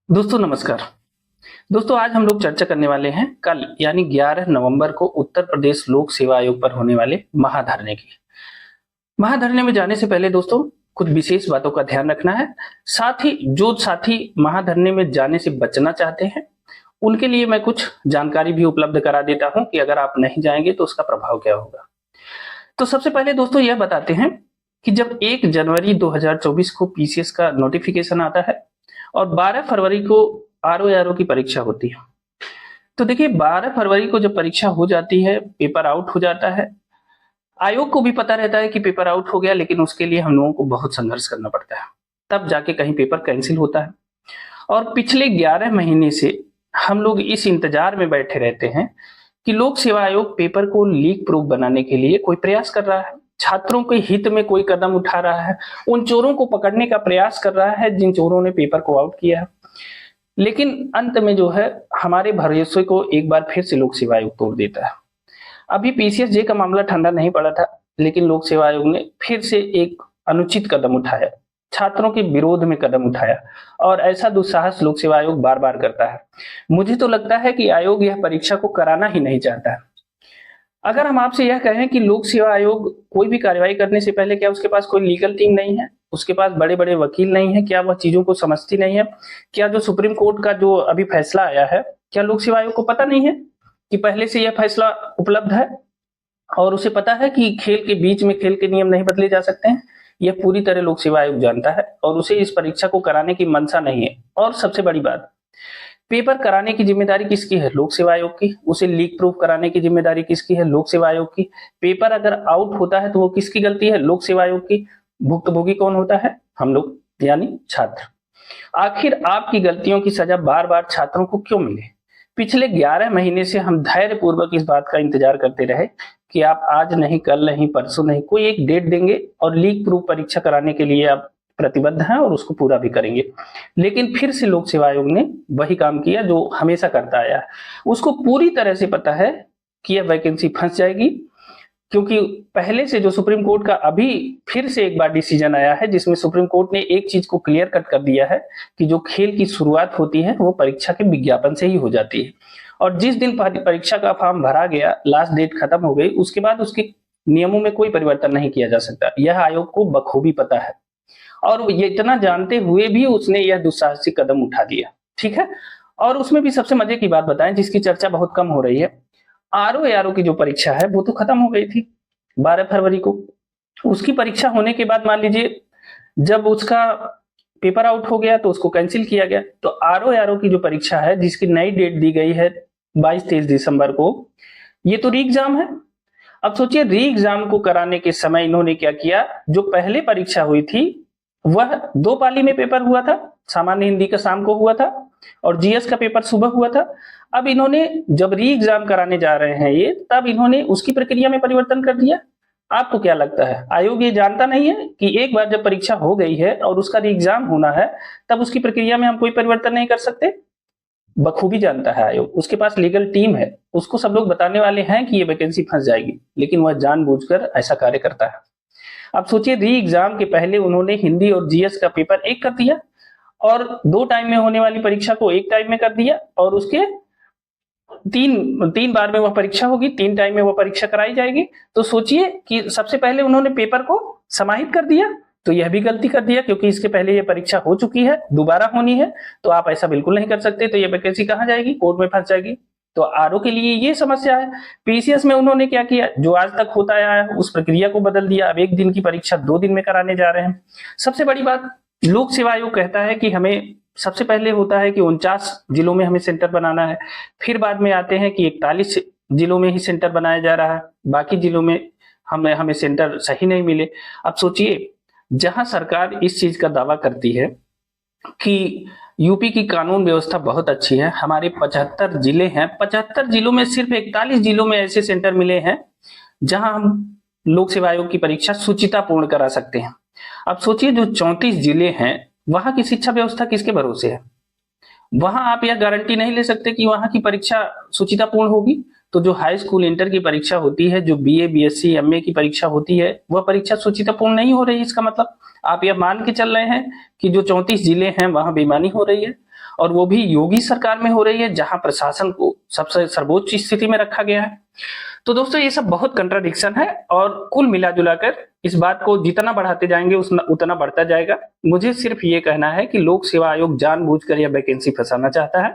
दोस्तों नमस्कार। दोस्तों आज हम लोग चर्चा करने वाले हैं कल यानी 11 नवंबर को उत्तर प्रदेश लोक सेवा आयोग पर होने वाले महाधरने की। महाधरने में जाने से पहले दोस्तों कुछ विशेष बातों का ध्यान रखना है। साथ ही जो साथी महाधरने में जाने से बचना चाहते हैं उनके लिए मैं कुछ जानकारी भी उपलब्ध करा देता हूं कि अगर आप नहीं जाएंगे तो उसका प्रभाव क्या होगा। तो सबसे पहले दोस्तों यह बताते हैं कि जब 1 जनवरी 2024 को पीसीएस का नोटिफिकेशन आता है और 12 फरवरी को आरओ की परीक्षा होती है। तो देखिए 12 फरवरी को जब परीक्षा हो जाती है, पेपर आउट हो जाता है, आयोग को भी पता रहता है कि पेपर आउट हो गया, लेकिन उसके लिए हम लोगों को बहुत संघर्ष करना पड़ता है, तब जाके कहीं पेपर कैंसिल होता है। और पिछले 11 महीने से हम लोग इस इंतजार में बैठे रहते हैं कि लोक सेवा आयोग पेपर को लीक प्रूफ बनाने के लिए कोई प्रयास कर रहा है, छात्रों के हित में कोई कदम उठा रहा है, उन चोरों को पकड़ने का प्रयास कर रहा है जिन चोरों ने पेपर को आउट किया है। लेकिन अंत में जो है हमारे भरोसे को एक बार फिर से लोक सेवा आयोग तोड़ देता है। अभी पीसीएस जे का मामला ठंडा नहीं पड़ा था, लेकिन लोक सेवा आयोग ने फिर से एक अनुचित कदम उठाया, छात्रों के विरोध में कदम उठाया, और ऐसा दुस्साहस लोक सेवा आयोग बार बार करता है। मुझे तो लगता है कि आयोग यह परीक्षा को कराना ही नहीं चाहता है। अगर हम आपसे यह कहें कि लोक सेवा आयोग कोई भी कार्रवाई करने से पहले क्या उसके पास कोई लीगल टीम नहीं है, उसके पास बड़े बड़े वकील नहीं है, क्या वह चीजों को समझती नहीं है? क्या जो सुप्रीम कोर्ट का जो अभी फैसला आया है, क्या लोक सेवा आयोग को पता नहीं है कि पहले से यह फैसला उपलब्ध है और उसे पता है कि खेल के बीच में खेल के नियम नहीं बदले जा सकते हैं? यह पूरी तरह लोक सेवा आयोग जानता है और उसे इस परीक्षा को कराने की मंशा नहीं है। और सबसे बड़ी बात, पेपर कराने की जिम्मेदारी किसकी है? लोक सेवा आयोग की। उसे लीक प्रूफ कराने की जिम्मेदारी किसकी है? लोक सेवा आयोग की। पेपर अगर आउट होता है तो वो किसकी गलती है? लोक सेवा आयोग की। भुक्तभोगी कौन होता है? हम लोग यानी छात्र। आखिर आपकी गलतियों की सजा बार बार छात्रों को क्यों मिले? पिछले 11 महीने से हम धैर्य पूर्वक इस बात का इंतजार करते रहे कि आप आज नहीं, कल नहीं, परसों नहीं, कोई एक डेट देंगे और लीक प्रूफ परीक्षा कराने के लिए आप प्रतिबद्ध हैं और उसको पूरा भी करेंगे। लेकिन फिर से लोक सेवा आयोग ने वही काम किया जो हमेशा करता आया है। उसको पूरी तरह से पता है कि यह वैकेंसी फंस जाएगी, क्योंकि पहले से जो सुप्रीम कोर्ट का अभी फिर से एक बार डिसीजन आया है जिसमें सुप्रीम कोर्ट ने एक चीज को क्लियर कट कर दिया है कि जो खेल की शुरुआत होती है वो परीक्षा के विज्ञापन से ही हो जाती है। और जिस दिन परीक्षा का फॉर्म भरा गया, लास्ट डेट खत्म हो गई, उसके बाद उसके नियमों में कोई परिवर्तन नहीं किया जा सकता। यह आयोग को बखूबी पता है और ये इतना जानते हुए भी उसने यह दुस्साहसिक कदम उठा दिया। ठीक है। और उसमें भी सबसे मजे की बात बताएं जिसकी चर्चा बहुत कम हो रही है, आरओ की जो परीक्षा है वो तो खत्म हो गई थी 12 फरवरी को। उसकी परीक्षा होने के बाद मान लीजिए जब उसका पेपर आउट हो गया तो उसको कैंसिल किया गया। तो आरओ की जो परीक्षा है जिसकी नई डेट दी गई है 22-23 दिसंबर को, ये तो री एग्जाम है। अब सोचिए री एग्जाम को कराने के समय इन्होंने क्या किया, जो पहले परीक्षा हुई थी वह 2 पाली में पेपर हुआ था, सामान्य हिंदी का शाम को हुआ था और जीएस का पेपर सुबह हुआ था। अब इन्होंने जब री एग्जाम कराने जा रहे हैं ये, तब इन्होंने उसकी प्रक्रिया में परिवर्तन कर दिया। आपको क्या लगता है आयोग ये जानता नहीं है कि एक बार जब परीक्षा हो गई है और उसका री एग्जाम होना है तब उसकी प्रक्रिया में हम कोई परिवर्तन नहीं कर सकते? बखूबी जानता है आयोग, उसके पास लीगल टीम है, उसको सब लोग बताने वाले हैं कि ये वैकेंसी फंस जाएगी, लेकिन वह जानबूझकर ऐसा कार्य करता है। अब सोचिए री एग्जाम के पहले उन्होंने हिंदी और जीएस का पेपर एक कर दिया और 2 टाइम में होने वाली परीक्षा को 1 टाइम में कर दिया, और उसके तीन बार में वह परीक्षा होगी, 3 टाइम में वह परीक्षा कराई जाएगी। तो सोचिए कि सबसे पहले उन्होंने पेपर को समाहित कर दिया, तो यह भी गलती कर दिया क्योंकि इसके पहले यह परीक्षा हो चुकी है, दोबारा होनी है, तो आप ऐसा बिल्कुल नहीं कर सकते। तो यह वैकेंसी कहां जाएगी? कोर्ट में फंस जाएगी। तो आरओ के लिए ये समस्या है। पीसीएस में उन्होंने क्या किया, जो आज तक होता आया है उस प्रक्रिया को बदल दिया। अब 1 दिन की परीक्षा 2 दिन में कराने जा रहे हैं। सबसे बड़ी बात, लोक सेवा आयोग कहता है कि हमें सबसे पहले होता है कि 49 जिलों में हमें सेंटर बनाना है, फिर बाद में आते हैं कि 41 जिलों में ही सेंटर बनाया जा रहा है, बाकी जिलों में हमें सेंटर सही नहीं मिले। अब सोचिए जहां सरकार इस चीज का दावा करती है कि यूपी की कानून व्यवस्था बहुत अच्छी है, हमारे 75 जिले हैं, 75 जिलों में सिर्फ 41 जिलों में ऐसे सेंटर मिले हैं जहां हम लोक सेवा आयोग की परीक्षा सुचितापूर्ण करा सकते हैं। अब सोचिए जो 34 जिले हैं वहां की शिक्षा व्यवस्था किसके भरोसे है? वहां आप यह गारंटी नहीं ले सकते कि वहां की परीक्षा सुचितापूर्ण होगी। तो जो हाई स्कूल इंटर की परीक्षा होती है, जो बीए बीएससी एमए की परीक्षा होती है, वह परीक्षा सुचितापूर्ण नहीं हो रही। इसका मतलब आप यह मान के चल रहे हैं कि जो 34 जिले हैं वहां बेईमानी हो रही है। और वो भी योगी सरकार में हो रही है, जहां प्रशासन को सबसे सर्वोच्च स्थिति में रखा गया है। तो दोस्तों ये सब बहुत कंट्राडिक्शन है, और कुल मिला जुलाकर इस बात को जितना बढ़ाते जाएंगे उतना बढ़ता जाएगा। मुझे सिर्फ ये कहना है कि लोक सेवा आयोग जानबूझकर यह वैकेंसी फंसाना चाहता है,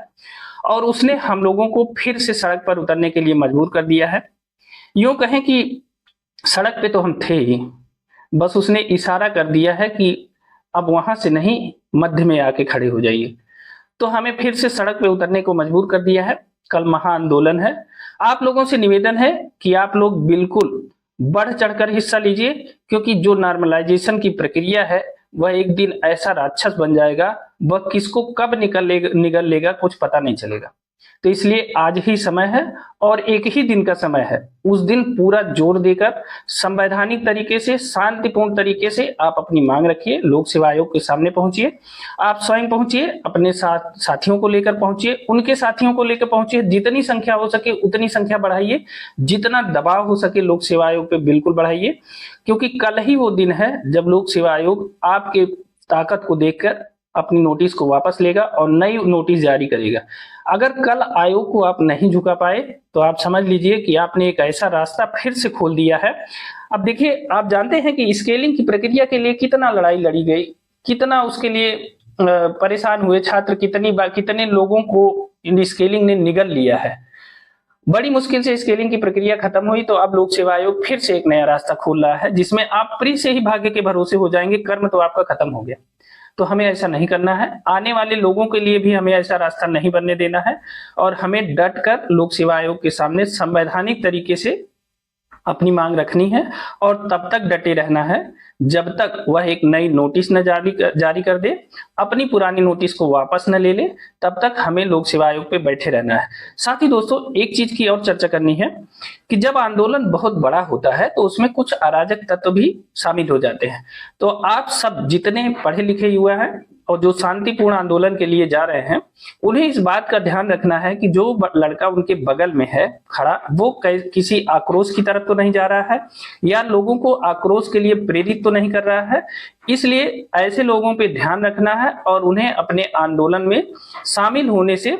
और उसने हम लोगों को फिर से सड़क पर उतरने के लिए मजबूर कर दिया है। यूं कहें कि सड़क पे तो हम थे ही, बस उसने इशारा कर दिया है कि अब वहां से नहीं, मध्य में आके खड़े हो जाइए। तो हमें फिर से सड़क पे उतरने को मजबूर कर दिया है। कल महाआंदोलन है। आप लोगों से निवेदन है कि आप लोग बिल्कुल बढ़ चढ़कर हिस्सा लीजिए, क्योंकि जो नॉर्मलाइजेशन की प्रक्रिया है वह एक दिन ऐसा राक्षस बन जाएगा, वह किसको कब निगल लेगा कुछ पता नहीं चलेगा। तो इसलिए आज ही समय है, और एक ही दिन का समय है। उस दिन पूरा जोर देकर संवैधानिक तरीके से, शांतिपूर्ण तरीके से आप अपनी मांग रखिए, लोक सेवा आयोग के सामने पहुंचिए। आप स्वयं पहुंचिए, अपने साथियों को लेकर पहुंचिए, उनके साथियों को लेकर पहुंचिए। जितनी संख्या हो सके उतनी संख्या बढ़ाइए, जितना दबाव हो सके लोक सेवा आयोग पे बिल्कुल बढ़ाइए, क्योंकि कल ही वो दिन है जब लोक सेवा आयोग आपके ताकत को देखकर अपनी नोटिस को वापस लेगा और नई नोटिस जारी करेगा। अगर कल आयोग को आप नहीं झुका पाए तो आप समझ लीजिए कि आपने एक ऐसा रास्ता फिर से खोल दिया है। अब देखिए, आप जानते हैं कि स्केलिंग की प्रक्रिया के लिए कितना लड़ाई लड़ी गई, कितना उसके लिए परेशान हुए छात्र, कितने लोगों को इन स्केलिंग ने निगल लिया है। बड़ी मुश्किल से स्केलिंग की प्रक्रिया खत्म हुई, तो अब लोक सेवा आयोग फिर से एक नया रास्ता खोल रहा है, जिसमें आप प्री से ही भाग्य के भरोसे हो जाएंगे। कर्म तो आपका खत्म हो गया। तो हमें ऐसा नहीं करना है। आने वाले लोगों के लिए भी हमें ऐसा रास्ता नहीं बनने देना है, और हमें डट कर लोक सेवा आयोग के सामने संवैधानिक तरीके से अपनी मांग रखनी है, और तब तक डटे रहना है जब तक वह एक नई नोटिस न जारी कर दे, अपनी पुरानी नोटिस को वापस न ले ले, तब तक हमें लोक सेवा आयोग पे बैठे रहना है। साथ ही दोस्तों एक चीज की और चर्चा करनी है कि जब आंदोलन बहुत बड़ा होता है तो उसमें कुछ अराजक तत्व भी शामिल हो जाते हैं। तो आप सब जितने पढ़े लिखे युवा हैं और जो शांतिपूर्ण आंदोलन के लिए जा रहे हैं, उन्हें इस बात का ध्यान रखना है कि जो लड़का उनके बगल में है खड़ा, वो किसी आक्रोश की तरफ तो नहीं जा रहा है, या लोगों को आक्रोश के लिए प्रेरित तो नहीं कर रहा है। इसलिए ऐसे लोगों पे ध्यान रखना है और उन्हें अपने आंदोलन में शामिल होने से,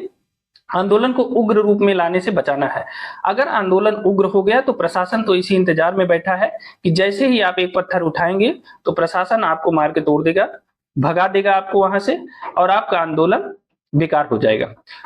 आंदोलन को उग्र रूप में लाने से बचाना है। अगर आंदोलन उग्र हो गया तो प्रशासन तो इसी इंतजार में बैठा है कि जैसे ही आप एक पत्थर उठाएंगे तो प्रशासन आपको मार के तोड़ देगा, भगा देगा आपको वहां से, और आपका आंदोलन बेकार हो जाएगा।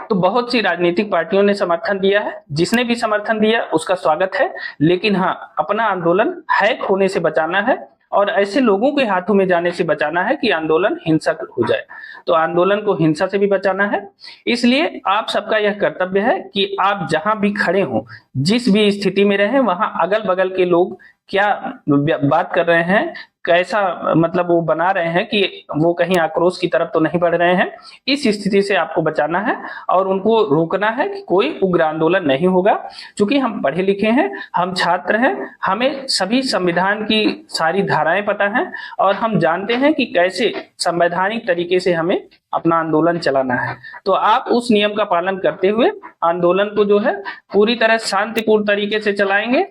तो बहुत सी राजनीतिक पार्टियों ने समर्थन दिया है, जिसने भी समर्थन दिया उसका स्वागत है, लेकिन हाँ, अपना आंदोलन हैक होने से बचाना है और ऐसे लोगों के हाथों में जाने से बचाना है कि आंदोलन हिंसक हो जाए। तो आंदोलन को हिंसा से भी बचाना है। इसलिए आप सबका यह कर्तव्य है कि आप जहां भी खड़े हों, जिस भी स्थिति में रहें, वहां अगल बगल के लोग क्या बात कर रहे हैं, कैसा मतलब वो बना रहे हैं कि वो कहीं आक्रोश की तरफ तो नहीं बढ़ रहे हैं, इस स्थिति से आपको बचाना है और उनको रोकना है कि कोई उग्र आंदोलन नहीं होगा। क्योंकि हम पढ़े लिखे हैं, हम छात्र हैं, हमें सभी संविधान की सारी धाराएं पता हैं, और हम जानते हैं कि कैसे संवैधानिक तरीके से हमें अपना आंदोलन चलाना है। तो आप उस नियम का पालन करते हुए आंदोलन को जो है पूरी तरह शांतिपूर्ण तरीके से चलाएंगे,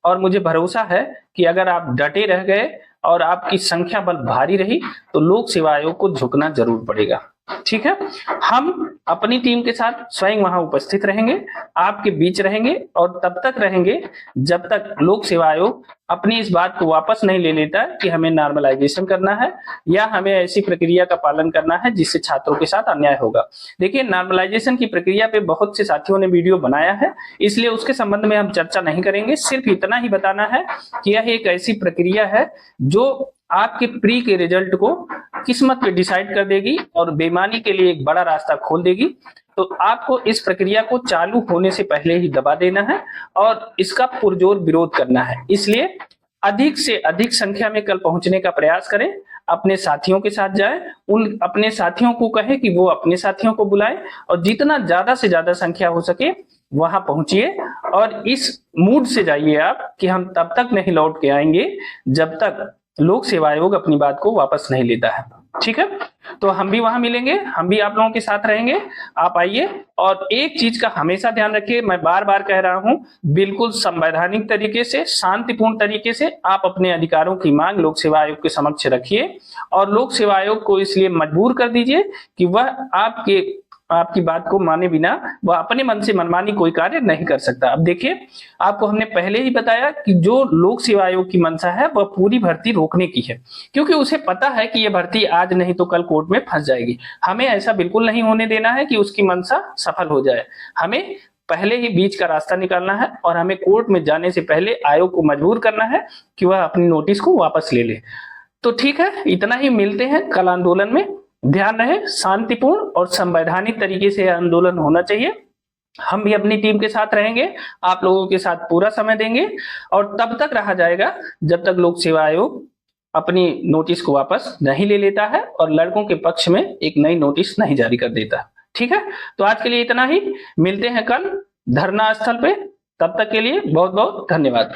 और मुझे भरोसा है कि अगर आप डटे रह गए और आपकी संख्या बल भारी रही तो लोक सेवा आयोग को झुकना जरूर पड़ेगा। ठीक है, हम अपनी टीम के साथ स्वयं वहां उपस्थित रहेंगे, आपके बीच रहेंगे, और तब तक रहेंगे जब तक लोक सेवा आयोग अपनी इस बात को वापस नहीं ले लेता कि हमें नॉर्मलाइजेशन करना है या हमें ऐसी प्रक्रिया का पालन करना है जिससे छात्रों के साथ अन्याय होगा। देखिए, नॉर्मलाइजेशन की प्रक्रिया पे बहुत से साथियों ने वीडियो बनाया है, इसलिए उसके संबंध में हम चर्चा नहीं करेंगे। सिर्फ इतना ही बताना है कि यह एक ऐसी प्रक्रिया है जो आपके प्री के रिजल्ट को किस्मत पे डिसाइड कर देगी और बेईमानी के लिए एक बड़ा रास्ता खोल देगी। तो आपको इस प्रक्रिया को चालू होने से पहले ही दबा देना है और इसका पुरजोर विरोध करना है। इसलिए अधिक से अधिक संख्या में कल पहुंचने का प्रयास करें, अपने साथियों के साथ जाएं, उन अपने साथियों को कहें कि वो अपने साथियों को बुलाएं, और जितना ज्यादा से ज्यादा संख्या हो सके वहां पहुंचिए, और इस मूड से जाइए आप कि हम तब तक नहीं लौट के आएंगे जब तक लोक सेवा आयोग अपनी बात को वापस नहीं लेता है। ठीक है, तो हम भी वहां मिलेंगे, हम भी आप लोगों के साथ रहेंगे। आप आइए, और एक चीज का हमेशा ध्यान रखिए, मैं बार बार कह रहा हूं, बिल्कुल संवैधानिक तरीके से, शांतिपूर्ण तरीके से आप अपने अधिकारों की मांग लोक सेवा आयोग के समक्ष रखिए, और लोक सेवा आयोग को इसलिए मजबूर कर दीजिए कि वह आपके आपकी बात को माने बिना वह अपने मन से मनमानी कोई कार्य नहीं कर सकता। अब देखिए, आपको हमने पहले ही बताया कि जो लोक सेवा आयोग की मंशा है वह पूरी भर्ती रोकने की है, क्योंकि उसे पता है कि यह भर्ती आज नहीं तो कल कोर्ट में फंस जाएगी। हमें ऐसा बिल्कुल नहीं होने देना है कि उसकी मंशा सफल हो जाए। हमें पहले ही बीच का रास्ता निकालना है और हमें कोर्ट में जाने से पहले आयोग को मजबूर करना है कि वह अपनी नोटिस को वापस ले ले। तो ठीक है, इतना ही। मिलते हैं कल आंदोलन में। ध्यान रहे, शांतिपूर्ण और संवैधानिक तरीके से आंदोलन होना चाहिए। हम भी अपनी टीम के साथ रहेंगे, आप लोगों के साथ पूरा समय देंगे और तब तक रहा जाएगा जब तक लोक सेवा आयोग अपनी नोटिस को वापस नहीं ले लेता है और लड़कों के पक्ष में एक नई नोटिस नहीं जारी कर देता। ठीक है, तो आज के लिए इतना ही। मिलते हैं कल धरना स्थल पे। तब तक के लिए बहुत बहुत धन्यवाद।